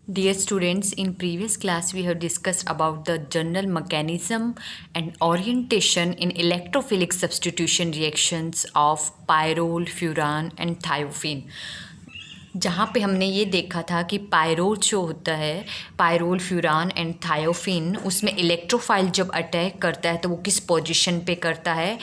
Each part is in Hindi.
Dear students, in previous class we have discussed about the general mechanism and orientation in electrophilic substitution reactions of pyrrole, furan and thiophene. जहाँ पे हमने ये देखा था कि पायरोल जो होता है, पायरोल, फ्यूरान एंड थायोफिन, उसमें इलेक्ट्रोफाइल जब अटैक करता है तो वो किस पोजीशन पे करता है,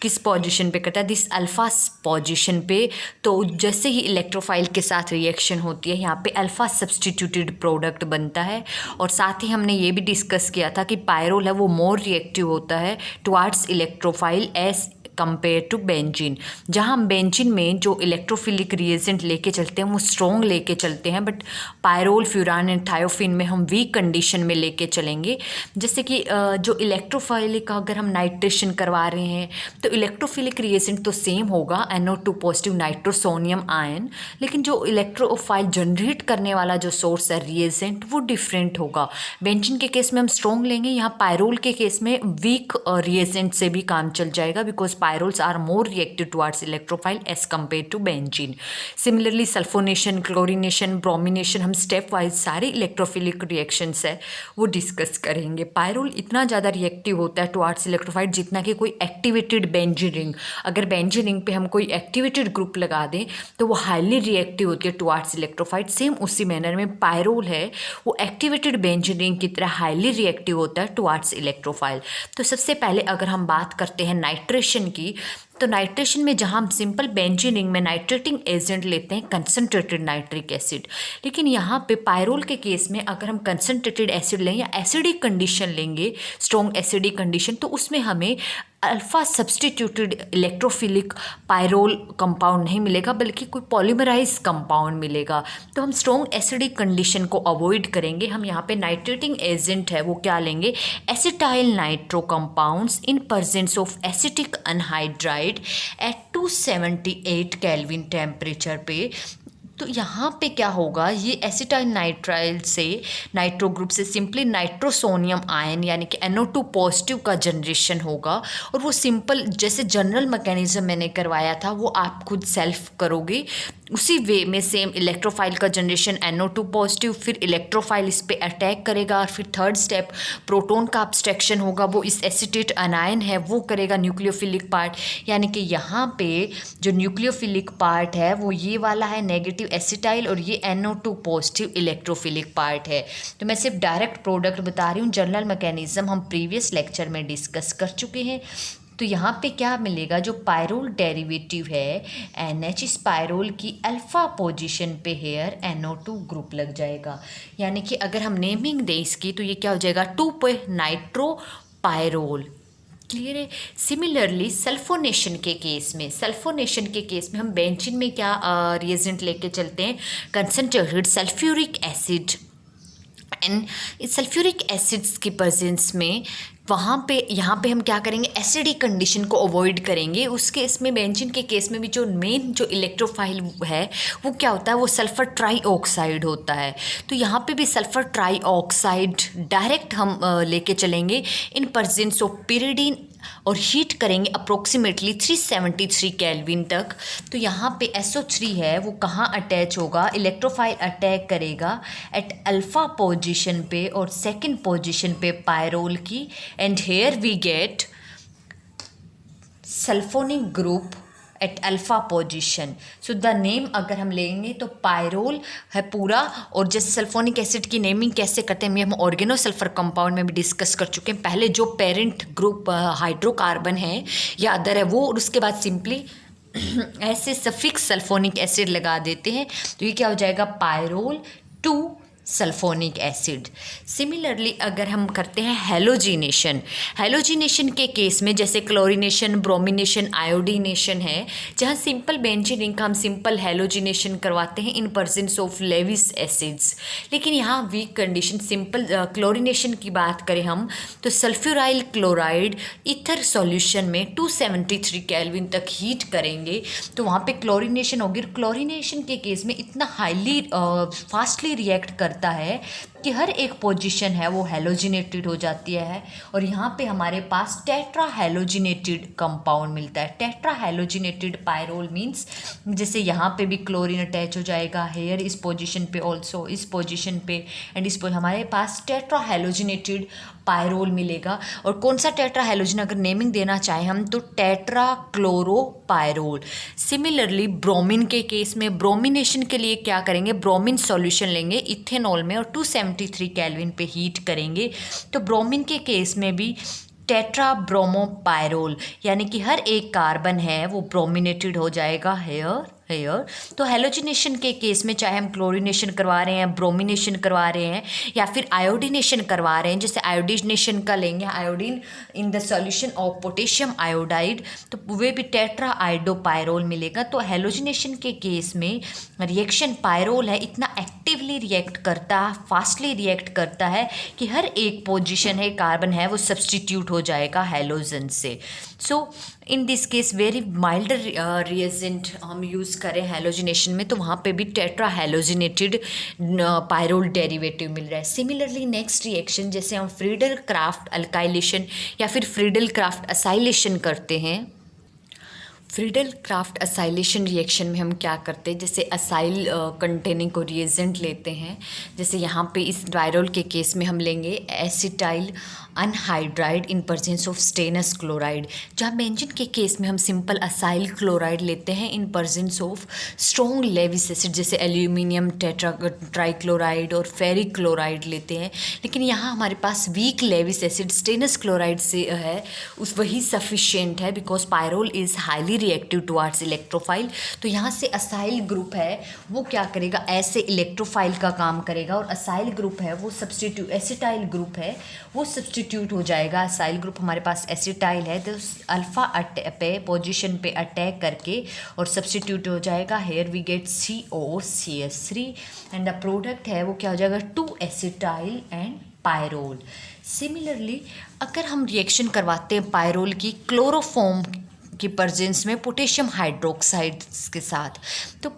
दिस अल्फ़ा पोजीशन पे। तो जैसे ही इलेक्ट्रोफाइल के साथ रिएक्शन होती है, यहाँ पे अल्फ़ा सब्सटीट्यूटेड प्रोडक्ट बनता है। और साथ ही हमने ये भी डिस्कस किया था कि पायरोल है वो मोर रिएक्टिव होता है towards electrophile as compare to benzene. जहाँ हम बेंजीन में जो इलेक्ट्रोफिलिक रिएजेंट लेके चलते हैं वो स्ट्रॉन्ग लेके चलते हैं, but pyrrole, furan and thiophene में हम वीक कंडीशन में लेके चलेंगे। जैसे कि जो इलेक्ट्रोफाइलिक अगर हम नाइट्रेशन करवा रहे हैं तो इलेक्ट्रोफिलिक रिएजेंट तो सेम होगा, NO2 पॉजिटिव नाइट्रोसोनियम आयन, लेकिन जो इलेक्ट्रोफाइल जनरेट करने वाला जो सोर्स है रिएजेंट वो डिफरेंट होगा। बेंजीन के केस में हम स्ट्रॉन्ग लेंगे, यहाँ पायरोल के केस में वीक रिएजेंट से भी काम चल जाएगा, because pyrols are more reactive towards electrophile as compared to benzene. Similarly, sulphonation, chlorination, bromination, हम स्टेप वाइज सारे इलेक्ट्रोफिलिक रिएक्शंस है वो डिस्कस करेंगे। पायरोल इतना ज़्यादा रिएक्टिव होता है टुवार्ड्स इलेक्ट्रोफाइल जितना कि कोई एक्टिवेटेड बेंजीन रिंग, अगर बेंजीन रिंग पे हम कोई एक्टिवेटेड ग्रुप लगा दें तो वो हाईली रिएक्टिव होती है टुवार्ड्स इलेक्ट्रोफाइल। सेम उसी मैनर में पायरोल है वो एक्टिवेटेड बेंजीन रिंग की तरह हाईली रिएक्टिव होता है टुवार्ड्स इलेक्ट्रोफाइल। तो सबसे पहले अगर हम बात करते हैं नाइट्रेशन की, तो नाइट्रेशन में जहाँ हम सिंपल बेंजीन रिंग में नाइट्रेटिंग एजेंट लेते हैं कंसनट्रेटेड नाइट्रिक एसिड, लेकिन यहाँ पे पायरोल के केस में अगर हम कंसनट्रेटेड एसिड लें या एसिडिक कंडीशन लेंगे, स्ट्रॉन्ग एसिडिक कंडीशन, तो उसमें हमें alpha substituted electrophilic pyrrole compound नहीं मिलेगा, बल्कि कोई पॉलीमराइज कंपाउंड मिलेगा। तो हम स्ट्रॉन्ग एसिडिक कंडीशन को अवॉइड करेंगे। हम यहाँ पे नाइट्रेटिंग एजेंट है वो क्या लेंगे, acetyl nitro compounds in presence of acetic anhydride at 278 kelvin temperature पे। तो यहाँ पे क्या होगा, ये एसिटाइल नाइट्राइल से, नाइट्रो ग्रुप से सिंपली नाइट्रोसोनियम आयन यानी कि NO2 पॉजिटिव का जनरेशन होगा। और वो सिंपल जैसे जनरल मैकेनिज्म मैंने करवाया था वो आप खुद सेल्फ करोगे, उसी वे में सेम इलेक्ट्रोफाइल का जनरेशन NO2 पॉजिटिव, फिर इलेक्ट्रोफाइल इस पे अटैक करेगा, और फिर थर्ड स्टेप प्रोटॉन का अब्स्ट्रैक्शन होगा, वो इस एसिटेट अनायन है वो करेगा न्यूक्लियोफिलिक पार्ट। यानी कि यहाँ पे जो न्यूक्लियोफिलिक पार्ट है वो ये वाला है नेगेटिव एसिटाइल, और ये NO2 पॉजिटिव इलेक्ट्रोफिलिक पार्ट है। तो मैं सिर्फ डायरेक्ट प्रोडक्ट बता रही हूँ, जनरल मैकेनिज्म हम प्रीवियस लेक्चर में डिस्कस कर चुके हैं। तो यहाँ पे क्या मिलेगा, जो पायरोल डेरिवेटिव है NH, इस पायरोल की अल्फ़ा पोजीशन पे हेयर NO2 ग्रुप लग जाएगा। यानी कि अगर हम नेमिंग दें इसकी तो ये क्या हो जाएगा, 2 पे नाइट्रो पायरोल। क्लियर है। सिमिलरली सल्फोनेशन के केस में, हम बेंजीन में क्या रिएजेंट लेके चलते हैं, कंसनट्रेटेड सल्फ्यूरिक एसिड। एंड इस सल्फ्यूरिक एसिड्स की प्रेजेंस में यहाँ पे हम क्या करेंगे, एसिडिक कंडीशन को अवॉइड करेंगे। उस केस में बेंजीन के केस में भी जो मेन जो इलेक्ट्रोफाइल है वो क्या होता है, वो सल्फर ट्राईऑक्साइड होता है। तो यहाँ पे भी सल्फर ट्राईऑक्साइड डायरेक्ट हम लेके चलेंगे इन प्रेजेंस ऑफ पिरिडीन, और हीट करेंगे अप्रोक्सीमेटली 373 केल्विन तक। तो यहाँ पे SO3 है वो कहाँ अटैच होगा, इलेक्ट्रोफाइल अटैक करेगा एट अल्फ़ा पोजीशन पे और सेकंड पोजीशन पे पायरोल की, and here we get sulphonic group at alpha position. So the name अगर हम लेंगे तो पायरोल है पूरा। और जैसे सल्फोनिक एसिड की नेमिंग कैसे करते हैं हम ऑर्गेनोसल्फर कंपाउंड में भी डिस्कस कर चुके हैं। पहले जो पेरेंट ग्रुप हाइड्रोकार्बन है या अदर है वो, और उसके बाद सिंपली ऐसे सफिक्स सल्फोनिक एसिड लगा देते हैं। तो ये क्या हो जाएगा, पायरोल 2 सल्फोनिक एसिड। सिमिलरली अगर हम करते हैं हेलोजिनेशन के केस में, जैसे क्लोरीनेशन, ब्रोमिनेशन, आयोडीनेशन है, जहाँ सिंपल बेंजीन रिंग का हम सिंपल हेलोजिनेशन करवाते हैं in presence of Lewis acids. लेकिन यहाँ वीक कंडीशन, सिंपल क्लोरीनेशन की बात करें हम तो सल्फ्यूराइल क्लोराइड ईथर सॉल्यूशन में 273 केल्विन तक हीट करेंगे तो वहाँ पे क्लोरीनेशन होगी। क्लोरीनेशन के केस में इतना हाईली फास्टली रिएक्ट करता है कि हर एक पोजीशन है वो हेलोजिनेटेड हो जाती है और यहाँ पे हमारे पास टेट्रा हेलोजिनेटेड कंपाउंड मिलता है। टेट्रा हेलोजिनेटेड पायरोल मीन्स जैसे यहाँ पे भी क्लोरीन अटैच हो जाएगा, हेयर इस पोजीशन पे ऑल्सो, इस पोजीशन पे एंड हमारे पास टेट्रा हेलोजिनेटेड पायरोल मिलेगा। और कौन सा टेट्रा हेलोजन, अगर नेमिंग देना चाहें हम तो टेट्रा क्लोरोपायरोल। सिमिलरली ब्रोमीन के केस में ब्रोमिनेशन के लिए क्या करेंगे, ब्रोमीन सॉल्यूशन लेंगे इथेनॉल में और 273 केल्विन पे हीट करेंगे। तो ब्रोमीन के केस में भी टेट्रा ब्रोमोपायरोल, यानी कि हर एक कार्बन है वो ब्रोमिनेटेड हो जाएगा हेयर। तो हेलोजिनेशन के केस में चाहे हम क्लोरीनेशन करवा रहे हैं, ब्रोमिनेशन करवा रहे हैं या फिर आयोडीनेशन करवा रहे हैं, जैसे आयोडीनेशन का लेंगे iodine in the solution of potassium iodide, तो वे भी टेट्रा आयोडोपायरोल मिलेगा। तो हेलोजिनेशन के केस में रिएक्शन पायरोल है इतना एक्टिवली रिएक्ट करता है, फास्टली रिएक्ट करता है कि हर एक पोजीशन है कार्बन है वो सब्सटीट्यूट हो जाएगा हेलोजन से। So in this case very milder reagent हम यूज़ करें हेलोजिनेशन में तो वहाँ पे भी टेट्रा हेलोजिनेटेड पायरोल डेरिवेटिव मिल रहा है। सिमिलरली नेक्स्ट रिएक्शन जैसे हम फ्रीडल क्राफ्ट अल्काइलेशन या फिर फ्रीडल क्राफ्ट असाइलेशन करते हैं। फ्रीडल क्राफ्ट असाइलेशन रिएक्शन में हम क्या करते हैं, जैसे असाइल कंटेनिंग को रिएजेंट लेते हैं। जैसे यहाँ पे इस पायरोल के केस में हम लेंगे acetyl anhydride in presence of stannous chloride, जहाँ बेंजीन के केस में हम सिंपल असाइल क्लोराइड लेते हैं in presence of strong Lewis acid जैसे एल्यूमिनियम ट्राइक्लोराइड और फेरिक क्लोराइड लेते हैं। लेकिन यहाँ हमारे पास weak Lewis acid stannous chloride से है, उस वही सफिशिएंट है because pyrrole is highly reactive towards electrophile. तो यहाँ से असाइल ग्रुप है वो क्या करेगा, ऐसे इलेक्ट्रोफाइल का काम करेगा और असाइल ग्रुप है वो सब्सटीट्यूट, एसिटाइल ग्रुप है वो सब्सटीट्यूट हो जाएगा। असाइल ग्रुप हमारे पास एसिटाइल है तो अल्फा पे पोजीशन पे अटैक करके और सब्सटीट्यूट हो जाएगा। Here we get COCH3 and the product है वो क्या हो जाएगा 2 एसिटाइल एंड पायरोल। सिमिलरली अगर हम रिएक्शन करवाते हैं पायरोल की क्लोरोफॉर्म की प्रेजेंस में पोटेशियम हाइड्रोक्साइड के साथ, तो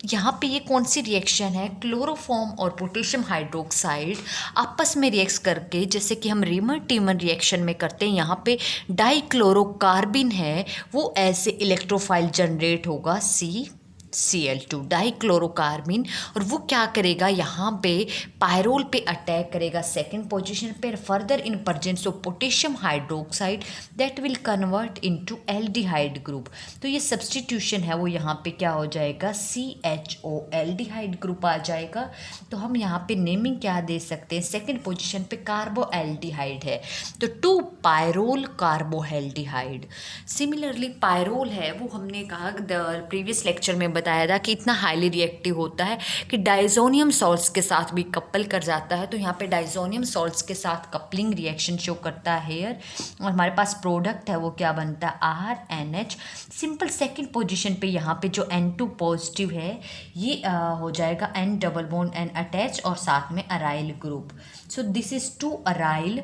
यहाँ पे ये कौन सी रिएक्शन है, क्लोरोफॉर्म और पोटेशियम हाइड्रोक्साइड आपस में रिएक्ट करके, जैसे कि हम रीमर टीमर रिएक्शन में करते हैं, यहाँ पे डाइक्लोरोकार्बिन है वो ऐसे इलेक्ट्रोफाइल जनरेट होगा CCl2 डाइक्लोरोकार्बिन, और वो क्या करेगा यहाँ पे पायरोल पे अटैक करेगा सेकंड पोजीशन पे, further in presence of potassium hydroxide that will convert into aldehyde group. तो ये सब्सटीट्यूशन है वो यहाँ पे क्या हो जाएगा CHO एल्डिहाइड ग्रुप आ जाएगा। तो हम यहाँ पे नेमिंग क्या दे सकते हैं, सेकेंड पोजिशन पे कार्बोएल्डिहाइड है तो 2 पायरोल कार्बोएल्डिहाइड। सिमिलरली पायरोल है वो हमने कहा प्रीवियस लेक्चर में बताया था कि इतना हाईली रिएक्टिव होता है कि डाइजोनियम सॉल्ट्स के साथ भी कपल कर जाता है। तो यहाँ पे डाइजोनियम सॉल्ट्स के साथ कपलिंग रिएक्शन शो करता है हेयर, और हमारे पास प्रोडक्ट है वो क्या बनता है RNH। सिंपल सेकंड पोजीशन पे यहाँ पे जो N2 पॉजिटिव है ये हो जाएगा N double bond N attach और साथ में aryl group. So this is 2 aryl.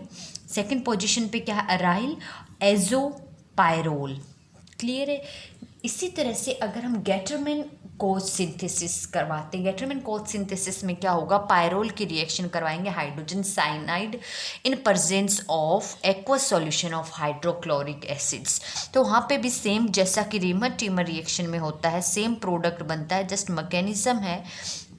Second position पे क्या है अराइल एजोपायरोल। क्लियर है। इसी तरह से अगर हम गेटरमैन कोच सिंथेसिस करवाते हैं, गेटरमैन कोच सिंथेसिस में क्या होगा, पायरोल की रिएक्शन करवाएंगे hydrogen cyanide in presence of aqueous solution of hydrochloric acids. तो वहाँ पे भी सेम जैसा कि रीमर टीमर रिएक्शन में होता है सेम प्रोडक्ट बनता है, जस्ट मैकेनिज्म है,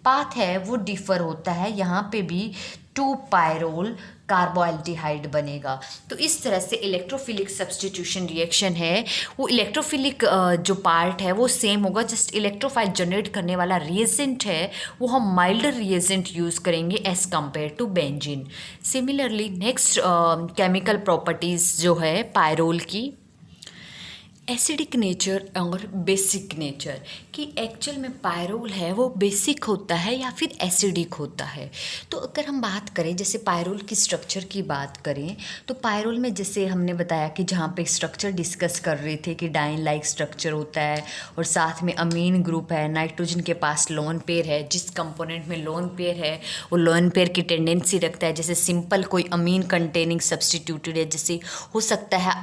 पाथ है वो डिफर होता है। यहाँ पे भी 2 पायरोल कार्बोएल्डिहाइड बनेगा। तो इस तरह से इलेक्ट्रोफिलिक सब्स्टिट्यूशन रिएक्शन है वो इलेक्ट्रोफिलिक जो पार्ट है वो सेम होगा, जस्ट इलेक्ट्रोफाइल जनरेट करने वाला रिएजेंट है वो हम माइल्डर रिएजेंट यूज़ करेंगे as compare to benzene. Similarly next chemical properties जो है पायरोल की, एसिडिक नेचर और बेसिक नेचर, कि एक्चुअल में पायरोल है वो बेसिक होता है या फिर एसिडिक होता है। तो अगर हम बात करें जैसे पायरोल की स्ट्रक्चर की बात करें तो पायरोल में जैसे हमने बताया कि जहाँ पे स्ट्रक्चर डिस्कस कर रहे थे कि डाइन लाइक स्ट्रक्चर होता है और साथ में अमीन ग्रुप है, नाइट्रोजन के पास लोन पेयर है, जिस कंपोनेंट में लोन पेयर है वो लोन पेयर की टेंडेंसी रखता है। जैसे सिंपल कोई अमीन कंटेनिंग सब्सटीट्यूटेड है, जैसे हो सकता है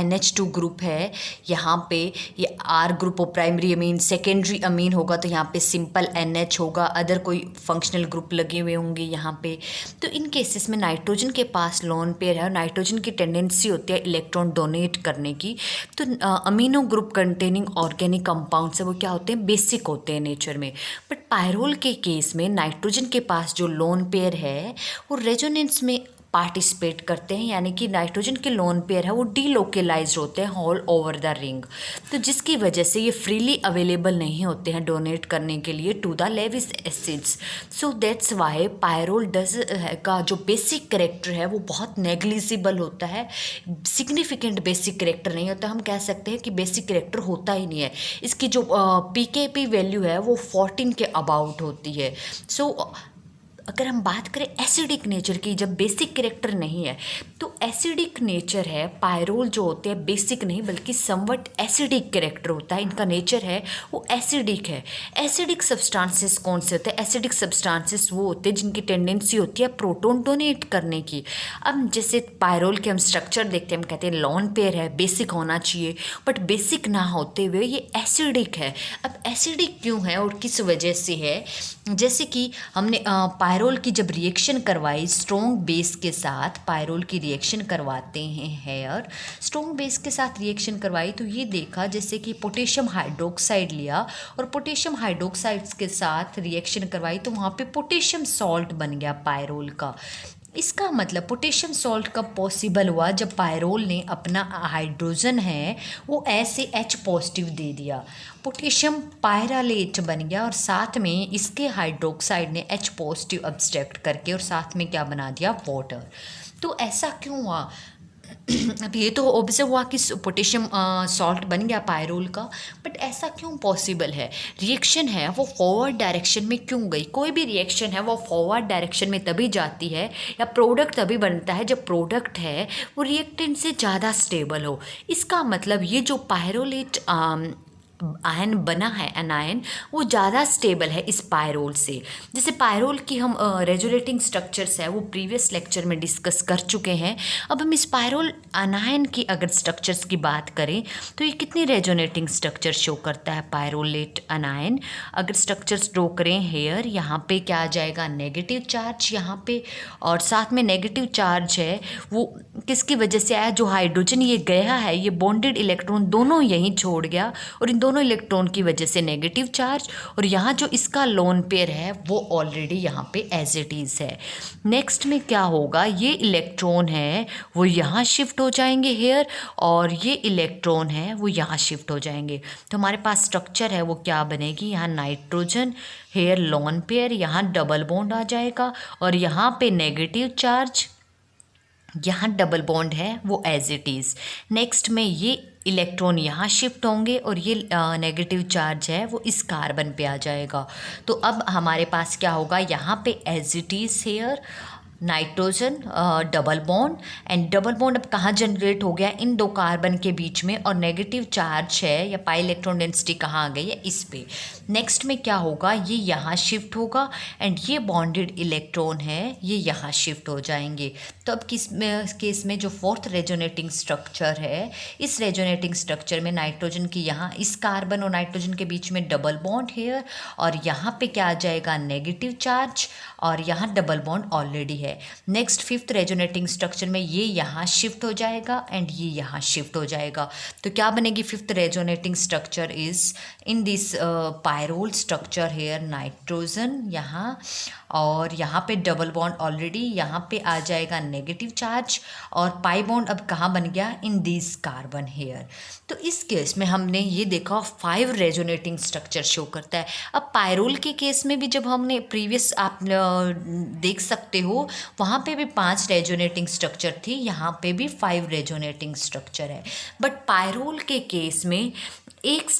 NH2 ग्रुप है यहाँ पे ये R group of primary amine, secondary amine होगा तो यहाँ पे सिंपल NH होगा, अदर कोई फंक्शनल ग्रुप लगे हुए होंगे यहाँ पे। तो इन केसेस में नाइट्रोजन के पास लोन पेयर है और नाइट्रोजन की टेंडेंसी होती है इलेक्ट्रॉन डोनेट करने की। तो amino group containing organic compounds है वो क्या होते हैं, बेसिक होते हैं नेचर में। बट पायरोल के केस में नाइट्रोजन के पास जो लोन पेयर है वो रेजोनेंस में पार्टिसिपेट करते हैं, यानी कि नाइट्रोजन के लोन पेयर है वो डीलोकेलाइज होते हैं ऑल ओवर द रिंग। तो जिसकी वजह से ये फ्रीली अवेलेबल नहीं होते हैं डोनेट करने के लिए to the Lewis acids. So that's why pyrrole does का जो बेसिक करेक्टर है वो बहुत नेग्लिजिबल होता है, सिग्निफिकेंट बेसिक करेक्टर नहीं होता। हम कह सकते हैं कि बेसिक करेक्टर होता ही नहीं है। इसकी जो पीकेपी वैल्यू है वो 14 के अबाउट होती है। सो अगर हम बात करें एसिडिक नेचर की, जब बेसिक करेक्टर नहीं है तो एसिडिक नेचर है। पायरोल जो होते हैं बेसिक नहीं बल्कि समवट एसिडिक करेक्टर होता है, इनका नेचर है वो एसिडिक है। एसिडिक सब्सटेंसेस कौन से होते हैं? एसिडिक सब्सटेंसेस वो होते हैं जिनकी टेंडेंसी होती है प्रोटॉन डोनेट करने की। अब जैसे पायरोल के हम स्ट्रक्चर देखते हैं, हम कहते हैं लॉन पेयर है, बेसिक होना चाहिए, बट बेसिक ना होते हुए ये एसिडिक है। अब एसिडिक क्यों है और किस वजह से है? जैसे कि हमने पायरोल की जब रिएक्शन करवाई स्ट्रॉन्ग बेस के साथ, पायरोल की रिएक्शन करवाते हैं हेयर, स्ट्रॉन्ग बेस के साथ रिएक्शन करवाई तो ये देखा जैसे कि पोटेशियम हाइड्रोक्साइड लिया और पोटेशियम हाइड्रोक्साइड्स के साथ रिएक्शन करवाई तो वहाँ पे पोटेशियम सॉल्ट बन गया पायरोल का। इसका मतलब पोटेशियम सॉल्ट कब पॉसिबल हुआ? जब पायरोल ने अपना हाइड्रोजन है वो ऐसे H पॉजिटिव दे दिया, पोटेशियम पायरालेट बन गया और साथ में इसके हाइड्रोक्साइड ने H पॉजिटिव अब्स्ट्रैक्ट करके और साथ में क्या बना दिया? वाटर। तो ऐसा क्यों हुआ? अब ये तो ऑब्जर्व हुआ कि पोटेशियम सॉल्ट बन गया पायरोल का, बट ऐसा क्यों पॉसिबल है? रिएक्शन है वो फॉरवर्ड डायरेक्शन में क्यों गई? कोई भी रिएक्शन है वो फॉरवर्ड डायरेक्शन में तभी जाती है या प्रोडक्ट तभी बनता है जब प्रोडक्ट है वो रिएक्टेंट से ज़्यादा स्टेबल हो। इसका मतलब ये जो पायरोलेट आयन बना है एनायन वो ज़्यादा स्टेबल है इस पायरोल से। जैसे पायरोल की हम रेजोनेटिंग स्ट्रक्चर्स है वो प्रीवियस लेक्चर में डिस्कस कर चुके हैं। अब हम इस पायरोल अनायन की अगर स्ट्रक्चर्स की बात करें तो ये कितनी रेजोनेटिंग स्ट्रक्चर शो करता है पायरोलेट अनायन? अगर स्ट्रक्चर्स ड्रॉ करें हेयर, यहाँ पे क्या आ जाएगा? नेगेटिव चार्ज यहाँ पे, और साथ में नेगेटिव चार्ज है वो किसकी वजह से आया? जो हाइड्रोजन ये गया है ये बॉन्डेड इलेक्ट्रॉन दोनों यहीं छोड़ गया और इन दोनों इलेक्ट्रॉन की वजह से नेगेटिव चार्ज, और यहाँ जो इसका लोन पेयर है वो ऑलरेडी यहाँ पे एज इट इज़ है। नेक्स्ट में क्या होगा? ये इलेक्ट्रॉन है वो यहाँ शिफ्ट हो जाएंगे हेयर और ये इलेक्ट्रॉन है वो यहाँ शिफ्ट हो जाएंगे। तो हमारे पास स्ट्रक्चर है वो क्या बनेगी? यहाँ नाइट्रोजन हेयर लोन पेयर, यहाँ डबल बॉन्ड आ जाएगा और यहाँ पे नेगेटिव चार्ज, यहाँ डबल बॉन्ड है वो एज इट इज़। नेक्स्ट में ये इलेक्ट्रॉन यहाँ शिफ्ट होंगे और ये नेगेटिव चार्ज है वो इस कार्बन पे आ जाएगा। तो अब हमारे पास क्या होगा? यहाँ पे as it is here nitrogen double bond, and double bond अब कहाँ जनरेट हो गया? इन दो कार्बन के बीच में, और नेगेटिव चार्ज है या पाई इलेक्ट्रॉन डेंसिटी कहाँ आ गई है? इस पे। नेक्स्ट में क्या होगा? ये यहाँ शिफ्ट होगा एंड ये बॉन्डेड इलेक्ट्रॉन है ये यहाँ शिफ्ट हो जाएंगे। तो अब केस में जो फोर्थ रेजोनेटिंग स्ट्रक्चर है, इस रेजोनेटिंग स्ट्रक्चर में नाइट्रोजन की यहाँ इस कार्बन और नाइट्रोजन के बीच में डबल बॉन्ड हेयर और यहाँ पे क्या आ जाएगा? नेगेटिव चार्ज, और यहाँ डबल बॉन्ड ऑलरेडी है। नेक्स्ट फिफ्थ रेजोनेटिंग स्ट्रक्चर में ये यहाँ शिफ्ट हो जाएगा एंड ये यहाँ शिफ्ट हो जाएगा। तो क्या बनेगी? Fifth resonating structure is in this pyrrole structure here nitrogen यहाँ, और यहाँ पे डबल बॉन्ड ऑलरेडी, यहाँ पे आ जाएगा नेगेटिव चार्ज, और पाई बॉन्ड अब कहाँ बन गया? In this carbon here. तो इस केस में हमने ये देखा 5 रेजोनेटिंग स्ट्रक्चर शो करता है। अब पायरोल के केस में भी जब हमने प्रीवियस आप देख सकते हो वहाँ पे भी 5 रेजोनेटिंग स्ट्रक्चर थी, यहाँ पे भी 5 रेजोनेटिंग स्ट्रक्चर है। बट पायरोल के केस में एक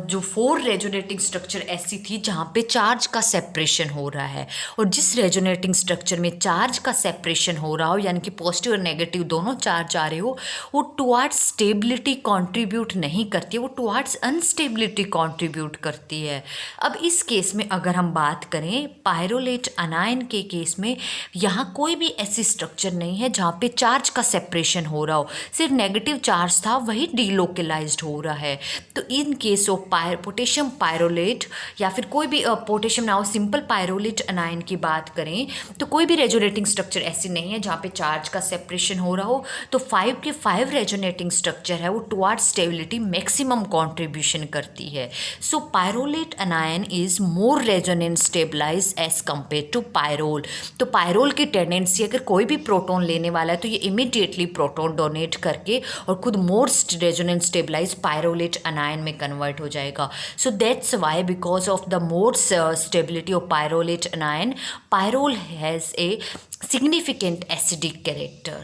जो 4 रेजोनेटिंग स्ट्रक्चर ऐसी थी जहाँ पे चार्ज का सेपरेशन हो रहा है, और जिस रेजोनेटिंग स्ट्रक्चर में चार्ज का सेपरेशन हो रहा हो, यानी कि पॉजिटिव और नेगेटिव दोनों चार्ज आ रहे हो, वो टुवार्ड्स स्टेबिलिटी कंट्रीब्यूट नहीं करती है, वो टुवार्ड्स अनस्टेबिलिटी कंट्रीब्यूट करती है। अब इस केस में अगर हम बात करें पायरोलेट अनायन के केस में, यहाँ कोई भी ऐसी स्ट्रक्चर नहीं है जहाँ पे चार्ज का सेपरेशन हो रहा हो, सिर्फ नेगेटिव चार्ज था वही डीलोकलाइज्ड हो रहा है। तो इन केस ऑफ पोटेशियम पायरोलेट या फिर कोई भी पोटेशियम नाउ सिंपल पायरोलेट अनायन की बात करें तो कोई भी रेजोनेटिंग स्ट्रक्चर ऐसी नहीं है जहाँ पे चार्ज का सेपरेशन हो रहा हो। तो 5 के 5 रेजोनेटिंग स्ट्रक्चर है वो टुवार्ड स्टेबिलिटी मैक्सिमम कॉन्ट्रीब्यूशन करती है। So pyrrolate anion is more resonance stabilise as compare to pyrrole. तो पायरोल की टेंडेंसी अगर कोई भी प्रोटॉन लेने वाला है तो ये इमीडिएटली प्रोटॉन डोनेट करके और खुद मोर रेजोनेंस स्टेबलाइज पायरोलेट अनायन में कन्वर्ट हो जाएगा। So that's why because of the more stability of pyrrolate anion, pyrrole has a significant acidic character.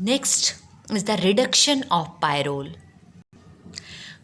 Next is the reduction of pyrrole.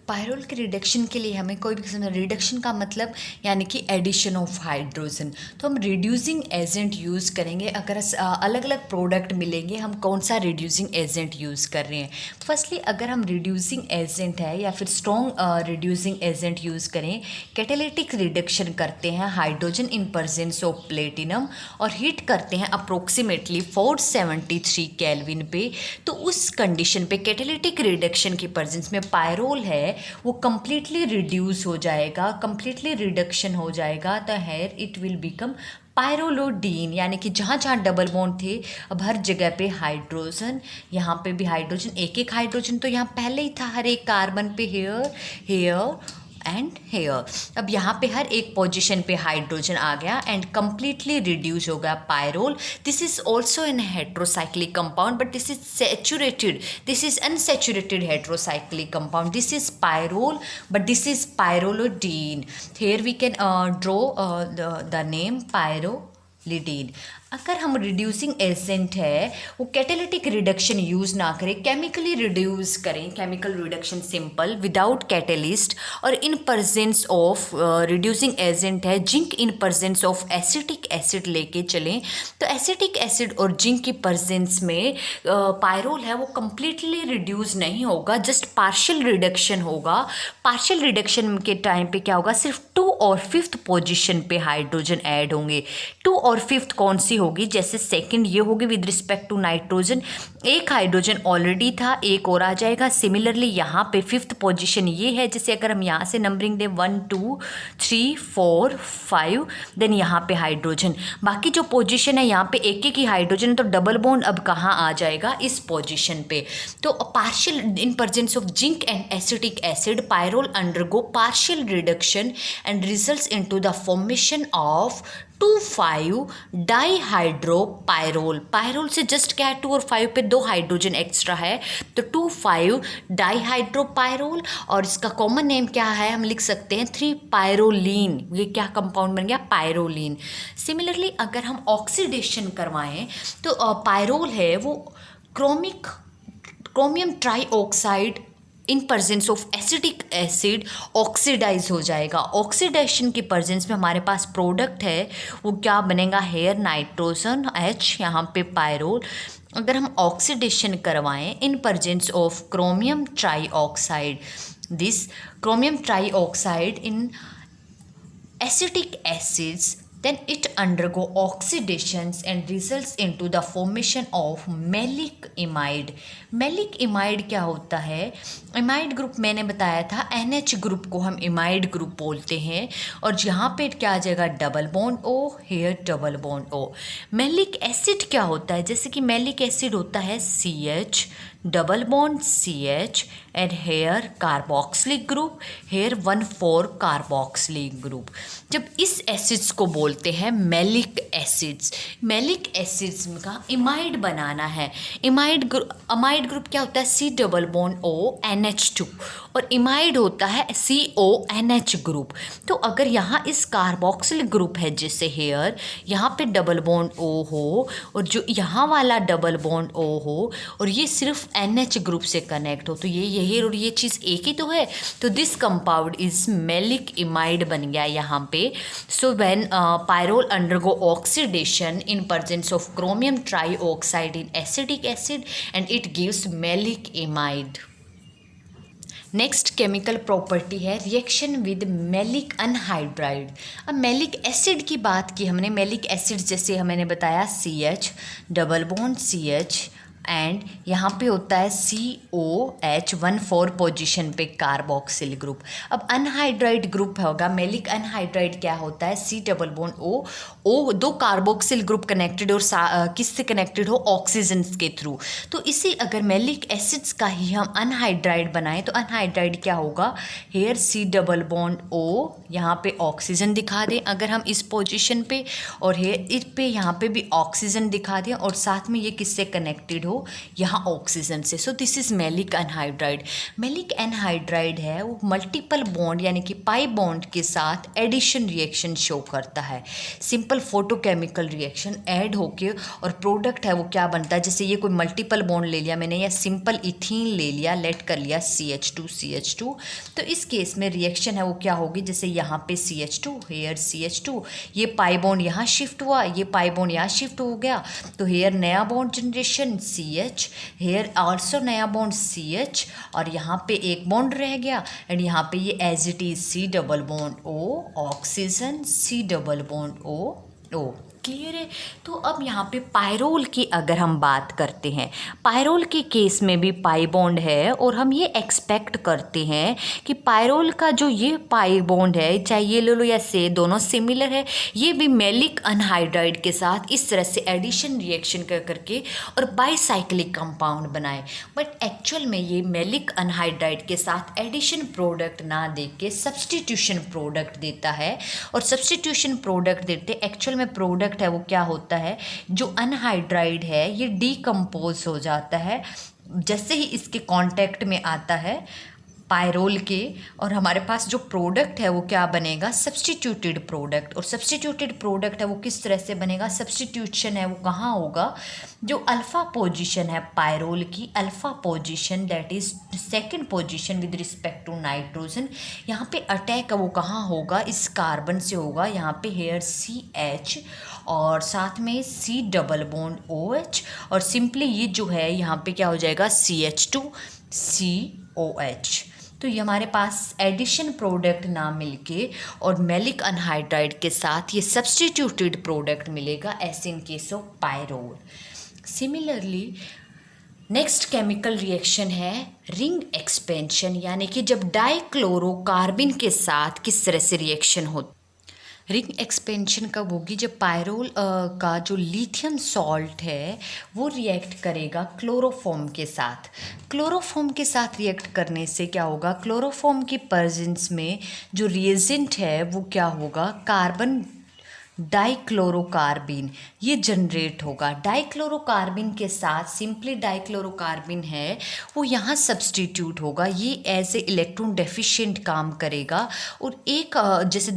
Pyrrole के रिडक्शन के लिए हमें कोई भी किस्म का रिडक्शन का मतलब यानी कि एडिशन ऑफ हाइड्रोजन, तो हम रिड्यूसिंग एजेंट यूज़ करेंगे। अगर अलग अलग प्रोडक्ट मिलेंगे हम कौन सा रिड्यूसिंग एजेंट यूज़ कर रहे हैं। फर्स्टली अगर हम रिड्यूसिंग एजेंट है या फिर स्ट्रॉन्ग रिड्यूसिंग एजेंट यूज़ करें, कैटालिटिक रिडक्शन करते हैं hydrogen in presence of platinum और हीट करते हैं अप्रोक्सीमेटली 473 केल्विन पे, तो उस कंडीशन पे कैटालिटिक रिडक्शन की प्रेजेंस में पायरोल है वो कम्प्लीटली रिड्यूस हो जाएगा, कम्प्लीटली रिडक्शन हो जाएगा। तो हेयर इट विल बिकम पायरोलोडीन, यानी कि जहाँ जहाँ डबल बॉन्ड थे अब हर जगह पे हाइड्रोजन, यहाँ पे भी हाइड्रोजन, एक एक हाइड्रोजन तो यहाँ पहले ही था हर एक कार्बन पे, हेयर हेयर एंड हेयर। अब यहाँ पे हर एक पोजीशन पे हाइड्रोजन आ गया एंड कम्प्लीटली रिड्यूस हो गया pyrrole. This is also in heterocyclic compound but this is saturated, this is unsaturated heterocyclic compound, this is pyrrole but this is pyrrolidine. Here we can draw the name pyrrolidine. अगर हम रिड्यूसिंग एजेंट है वो कैटालिटिक रिडक्शन यूज़ ना करें, केमिकली रिड्यूस करें, chemical reduction simple without catalyst, और in presence of reducing agent है zinc in presence of acetic acid लेके चलें, तो एसिटिक एसिड और जिंक की प्रेजेंस में पायरोल है वो कम्प्लीटली रिड्यूस नहीं होगा, जस्ट पार्शियल रिडक्शन होगा। पार्शियल रिडक्शन के टाइम पे क्या होगा, सिर्फ 2 और 5th पोजीशन पे हाइड्रोजन ऐड होंगे। 2 और 5th कौन सी होगी, जैसे सेकंड ये होगी विद रिस्पेक्ट टू नाइट्रोजन, एक हाइड्रोजन ऑलरेडी था, एक और आ जाएगा। सिमिलरली यहाँ पे 5th पोजीशन ये है, जैसे अगर हम यहाँ से नंबरिंग दें 1 2 3 4 5, देन यहाँ पे हाइड्रोजन, बाकी जो पोजीशन है यहाँ पे एक एक ही हाइड्रोजन, तो डबल बॉन्ड अब कहाँ आ जाएगा, इस पोजीशन पे। तो partial in presence of zinc and acetic acid pyrrole undergo partial reduction and results into the formation of 2,5 dihydropyrrole. Pyrrole से जस्ट क्या है 2 और 5 पे 2 हाइड्रोजन एक्स्ट्रा है, तो 2,5 डाईहाइड्रोपायरोल, और इसका कॉमन नेम क्या है हम लिख सकते हैं 3 पायरोलीन। ये क्या कंपाउंड बन गया, पायरोलीन। सिमिलरली अगर हम ऑक्सीडेशन करवाएं तो पायरोल है वो chromium trioxide in presence of acetic acid oxidise हो जाएगा। ऑक्सीडेशन की प्रेजेंस में हमारे पास प्रोडक्ट है वो क्या बनेगा, हेयर नाइट्रोजन H, यहाँ पे पायरोल। अगर हम ऑक्सीडेशन करवाएं इन presence of chromium trioxide, this chromium trioxide in acetic acids, then it undergo oxidations and results into the formation of malic imide। malic imide क्या होता है, इमाइड ग्रुप मैंने बताया था NH ग्रुप को हम इमाइड ग्रुप बोलते हैं, और यहाँ पे क्या आ जाएगा double bond O, here double bond O। Maleic acid क्या होता है, जैसे कि मैलिक एसिड होता है CH double bond CH and here carboxylic group, here 1,4 carboxylic group. जब इस एसिड्स को बोलते हैं मैलिक एसिड्स, मैलिक एसिड्स का इमाइड बनाना है। अमाइड ग्रुप क्या होता है, C double bond O NH2, और इमाइड होता है CONH ग्रुप। तो अगर यहाँ इस कार्बोक्सिल ग्रुप है जैसे हेयर, यहाँ पे डबल बॉन्ड O हो और जो यहाँ वाला डबल बॉन्ड O हो और ये सिर्फ NH ग्रुप से कनेक्ट हो, तो ये हेयर और ये चीज़ एक ही तो है। तो this compound is maleic imide बन गया यहाँ पे। So when pyrrole undergo oxidation in presence of chromium trioxide in acidic acid and it gives maleic imide. Next chemical property है रिएक्शन विद मेलिक अनहाइड्राइड। अब मेलिक एसिड की बात की हमने, मेलिक एसिड जैसे हमने बताया CH double bond CH and यहाँ पे होता है COH 1,4 पोजीशन पे कार्बोक्सिल ग्रुप। अब अनहाइड्राइड ग्रुप होगा, मेलिक अनहाइड्राइड क्या होता है, C डबल बॉन्ड O दो कार्बोक्सिल ग्रुप कनेक्टेड और किससे कनेक्टेड हो, ऑक्सीजन के थ्रू। तो इसी अगर मेलिक एसिड्स का ही हम अनहाइड्राइड बनाएं तो अनहाइड्राइड क्या होगा, here C double bond O यहाँ पे ऑक्सीजन दिखा दें अगर हम इस पोजीशन पे, और हेयर इस पे यहाँ पे भी ऑक्सीजन दिखा दें और साथ में ये किससे कनेक्टेड हो, यहाँ ऑक्सीजन से। सो this is malic anhydride. Malic anhydride है वो मल्टीपल बॉन्ड यानी कि पाई बॉन्ड के साथ एडिशन रिएक्शन शो करता है। सिंपल फोटोकेमिकल रिएक्शन ऐड होके और प्रोडक्ट है वो क्या बनता है, जैसे ये कोई मल्टीपल बॉन्ड ले लिया मैंने या सिंपल इथीन ले लिया, लेट कर लिया CH2 तो इस केस में रिएक्शन है वो क्या होगी, जैसे यहाँ पे CH2 हेयर CH2, ये पाई बॉन्ड यहाँ शिफ्ट हुआ, ये पाई बॉन्ड यहाँ शिफ्ट हो गया, तो हेयर नया bond generation CH, here also नया बॉन्ड CH और यहाँ पे एक बॉन्ड रह गया एंड यहाँ पे ये as it is C double bond O oxygen C double bond O। Clear है। तो अब यहाँ पे पायरोल की अगर हम बात करते हैं, पायरोल के केस में भी पाई बॉन्ड है और हम ये एक्सपेक्ट करते हैं कि पायरोल का जो ये पाई बॉन्ड है, चाहे ये ले लो या से, दोनों सिमिलर है, ये भी मेलिक अनहाइड्राइड के साथ इस तरह से एडिशन रिएक्शन कर करके और बाईसाइक्लिक कंपाउंड बनाए। बट एक्चुअल में ये मेलिक अनहाइड्राइड के साथ एडिशन प्रोडक्ट ना दे के सब्सटीट्यूशन प्रोडक्ट देता है, और सब्सटीट्यूशन प्रोडक्ट देते एक्चुअल में प्रोडक्ट है वो क्या होता है, जो अनहाइड्राइड है ये डीकम्पोज हो जाता है जैसे ही इसके कांटेक्ट में आता है पायरोल के, और हमारे पास जो प्रोडक्ट है वो क्या बनेगा, सब्सटीट्यूटेड प्रोडक्ट। और सब्सटीट्यूटेड प्रोडक्ट है वो किस तरह से बनेगा, सब्सटीट्यूशन है वो कहाँ होगा, जो अल्फ़ा पोजीशन है पायरोल की, alpha position that is second position with respect to nitrogen, यहाँ पे अटैक है वो कहाँ होगा, इस कार्बन से होगा, यहाँ पे हेयर CH और साथ में C डबल बॉन्ड OH और सिंपली ये जो है यहाँ पे क्या हो जाएगा CH2 COH। तो ये हमारे पास एडिशन प्रोडक्ट ना मिलके और मेलिक अनहाइड्राइड के साथ ये सब्सटीट्यूटेड प्रोडक्ट मिलेगा as in case of pyrrole. Similarly next chemical reaction है रिंग एक्सपेंशन, यानी कि जब डाइक्लोरोकार्बिन के साथ किस तरह से रिएक्शन होती। रिंग एक्सपेंशन कब होगी, जब पायरोल का जो लिथियम सॉल्ट है वो रिएक्ट करेगा क्लोरोफॉर्म के साथ। क्लोरोफॉर्म के साथ रिएक्ट करने से क्या होगा, क्लोरोफॉर्म की प्रेजेंस में जो रिएजेंट है वो क्या होगा, कार्बन डाइक्लोरोकार्बिन ये जनरेट होगा। डाइक्लोरोकार्बिन के साथ सिंपली डाइक्लोरोकार्बिन है वो यहाँ सब्सटीट्यूट होगा, ये एज ए इलेक्ट्रॉन डेफिशिएंट काम करेगा। और एक जैसे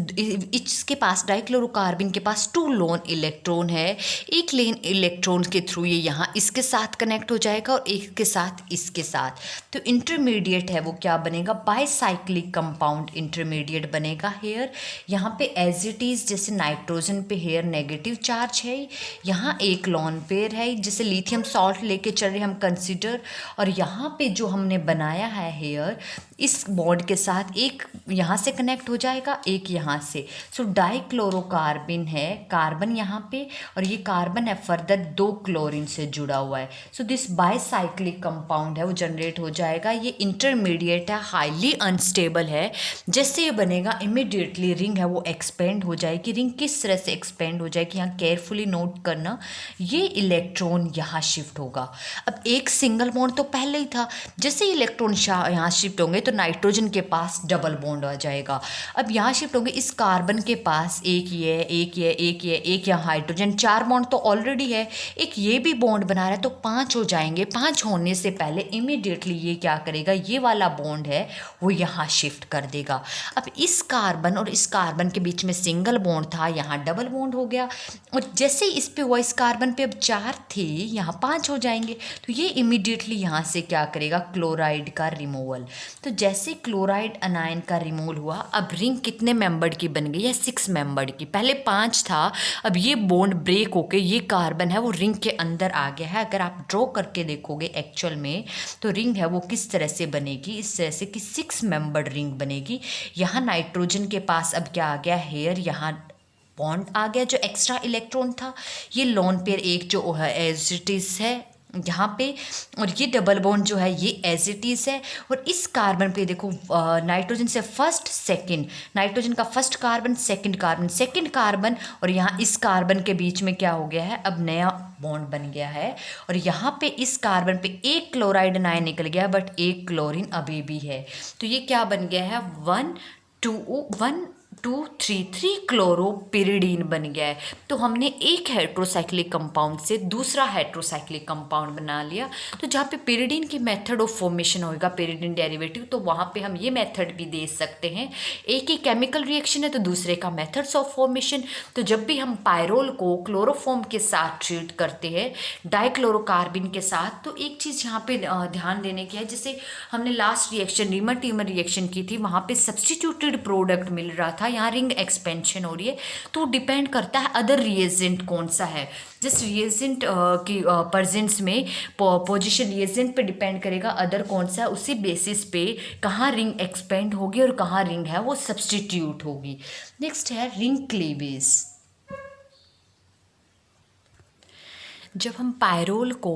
इसके पास डाइक्लोरोकार्बिन के पास 2 लोन इलेक्ट्रॉन है, एक लेन इलेक्ट्रॉन के थ्रू ये यहाँ इसके साथ कनेक्ट हो जाएगा और एक के साथ इसके साथ, तो इंटरमीडिएट है वो क्या बनेगा, बाईसाइक्लिक कंपाउंड इंटरमीडिएट बनेगा। हेयर यहाँ पे एज इट इज जैसे नाइट्रोजन पे हेयर नेगेटिव चार्ज है, यहाँ एक लॉन पेयर है जैसे लिथियम सॉल्ट लेके चल रहे हम कंसीडर, और यहाँ पे जो हमने बनाया है हेयर इस बॉन्ड के साथ एक यहाँ से कनेक्ट हो जाएगा एक यहाँ से। सो डाइक्लोरोकार्बिन है, कार्बन यहाँ पे और ये कार्बन है फर्दर 2 क्लोरीन से जुड़ा हुआ है। सो दिस बाईसाइक्लिक कंपाउंड है वो जनरेट हो जाएगा। ये इंटरमीडिएट है, हाईली अनस्टेबल है। जैसे ये बनेगा इमिडिएटली रिंग है वो एक्सपेंड हो जाएगी। रिंग किस तरह से एक्सपेंड हो जाएगी, यहाँ केयरफुली नोट करना, ये इलेक्ट्रॉन यहाँ शिफ्ट होगा। अब एक सिंगल बॉन्ड तो पहले ही था, जैसे इलेक्ट्रॉन यहाँ शिफ्ट होंगे तो नाइट्रोजन के पास डबल बॉन्ड आ जाएगा। अब यहाँ शिफ्ट होंगे, इस कार्बन के पास एक ये, एक ये, एक ये, एक यहाँ हाइड्रोजन, 4 बॉन्ड तो ऑलरेडी है, एक ये भी बॉन्ड बना रहा है तो 5 हो जाएंगे। 5 होने से पहले इमीडिएटली ये क्या करेगा, ये वाला बॉन्ड है वो यहाँ शिफ्ट कर देगा। अब इस कार्बन और इस कार्बन के बीच में सिंगल बॉन्ड था, यहाँ डबल बॉन्ड हो गया, और जैसे इस पे हुआ, इस कार्बन पे अब 4 थे, यहाँ 5 हो जाएंगे, तो ये इमीडिएटली यहाँ से क्या करेगा, क्लोराइड का रिमूवल। तो जैसे क्लोराइड अनायन का रिमूवल हुआ, अब रिंग कितने मेंबर्ड की बन गई है, 6 मेंबर्ड की। पहले 5 था, अब ये बॉन्ड ब्रेक होके ये कार्बन है वो रिंग के अंदर आ गया है। अगर आप ड्रॉ करके देखोगे एक्चुअल में तो रिंग है वो किस तरह से बनेगी, इस तरह से कि 6 मेंबर्ड रिंग बनेगी। यहाँ नाइट्रोजन के पास अब क्या आ गया, हेयर, यहाँ बॉन्ड आ गया जो एक्स्ट्रा इलेक्ट्रॉन था, ये लोन पेयर एक जो है एज इट इज है यहाँ पे, और ये डबल बॉन्ड जो है ये एज इट इज़ है। और इस कार्बन पे देखो नाइट्रोजन से फर्स्ट सेकंड, नाइट्रोजन का first carbon, second carbon, second carbon, और यहाँ इस कार्बन के बीच में क्या हो गया है, अब नया बॉन्ड बन गया है। और यहाँ पे इस कार्बन पे एक क्लोराइड आयन निकल गया, बट एक क्लोरीन अभी भी है, तो ये क्या बन गया है, 1 2 3 क्लोरोपिरिडीन बन गया है। तो हमने एक हेट्रोसाइक्लिक कंपाउंड से दूसरा हेट्रोसाइक्लिक कंपाउंड बना लिया। तो जहाँ पे पिरिडीन की मेथड ऑफ फॉर्मेशन होगा, पिरिडीन डेरिवेटिव, तो वहाँ पे हम ये मेथड भी दे सकते हैं। एक ही केमिकल रिएक्शन है तो दूसरे का मेथड्स ऑफ फॉर्मेशन। तो जब भी हम पायरोल को क्लोरोफॉर्म के साथ ट्रीट करते हैं, डाइक्लोरोकार्बिन के साथ, तो एक चीज़ यहाँ पे ध्यान देने की है, जैसे हमने last reaction reamer teamer reaction की थी, वहाँ पे सब्सटीट्यूटेड प्रोडक्ट मिल रहा था, यहाँ रिंग एक्सपेंशन हो रही है, तो डिपेंड करता है अदर रिएजेंट कौन सा है। जिस रिएजेंट की प्रेजेंस में पोजीशन रिएजेंट पे डिपेंड करेगा अदर कौन सा है, उसी बेसिस पे कहाँ रिंग एक्सपेंड होगी और कहाँ रिंग है वो सब्सटीट्यूट होगी। नेक्स्ट है रिंग क्लीवेज। जब हम पायरोल को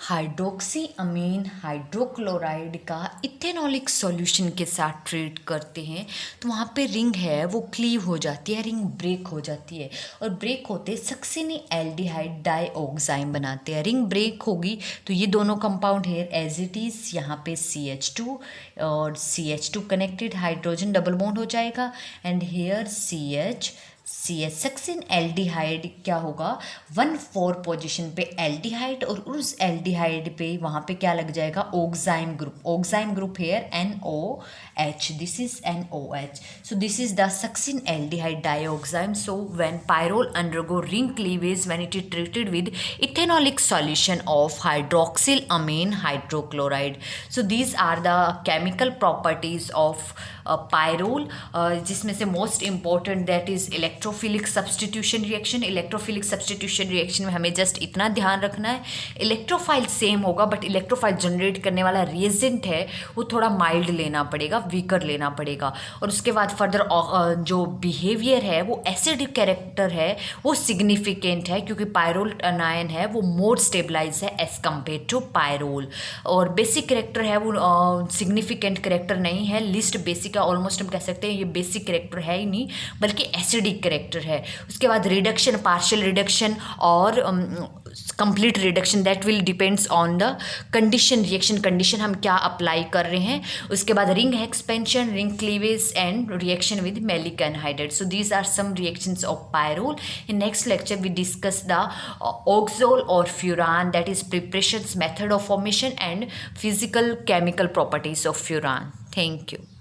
हाइड्रोक्सी अमीन हाइड्रोक्लोराइड का इथेनॉलिक सॉल्यूशन के साथ ट्रीट करते हैं तो वहाँ पे रिंग है वो क्लीव हो जाती है, रिंग ब्रेक हो जाती है, और ब्रेक होते सक्सिनी एल्डिहाइड डाइऑक्साइम बनाते हैं। रिंग ब्रेक होगी तो ये दोनों कंपाउंड है एज इट इज़, यहाँ पे CH2 और CH2 connected, hydrogen double bond हो जाएगा, एंड हेयर CH सक्सिन एल्डिहाइड क्या होगा, 1,4 पोजीशन पे एल्डिहाइड, और उस एल्डिहाइड पे वहाँ पे क्या लग जाएगा, oxime group here NOH, this is NOH, so this is the succin aldehyde dioxime. So when pyrrole undergo ring cleavage when it is treated with ethanolic solution of hydroxyl amine hydrochloride. So these are the chemical properties of pyrrole, जिसमें से most important that is electrophilic substitution reaction. Electrophilic substitution reaction में हमें जस्ट इतना ध्यान रखना है, इलेक्ट्रोफाइल सेम होगा बट इलेक्ट्रोफाइल जनरेट करने वाला रिएजेंट है वो थोड़ा माइल्ड लेना पड़ेगा, वीकर लेना पड़ेगा। और उसके बाद फर्दर जो बिहेवियर है वो एसिडिक कैरेक्टर है वो सिग्निफिकेंट है, क्योंकि पायरोल अनायन है वो मोर स्टेबलाइज है एज कम्पेयर टू पायरोल। और बेसिक कैरेक्टर है वो सिग्निफिकेंट कैरेक्टर नहीं है, लिस्ट बेसिक का ऑलमोस्ट हम कह सकते हैं ये बेसिक कैरेक्टर है ही नहीं बल्कि एसिडिक कैरेक्टर है। उसके बाद रिडक्शन, पार्शियल रिडक्शन और complete reduction, that will depends on the condition, reaction condition हम क्या अप्लाई कर रहे हैं। उसके बाद ring expansion, ring cleavage and reaction with maleic anhydride. So these are some reactions of pyrrole. In next lecture we discuss the oxole or furan, that is preparations, method of formation and physical chemical properties of furan. Thank you.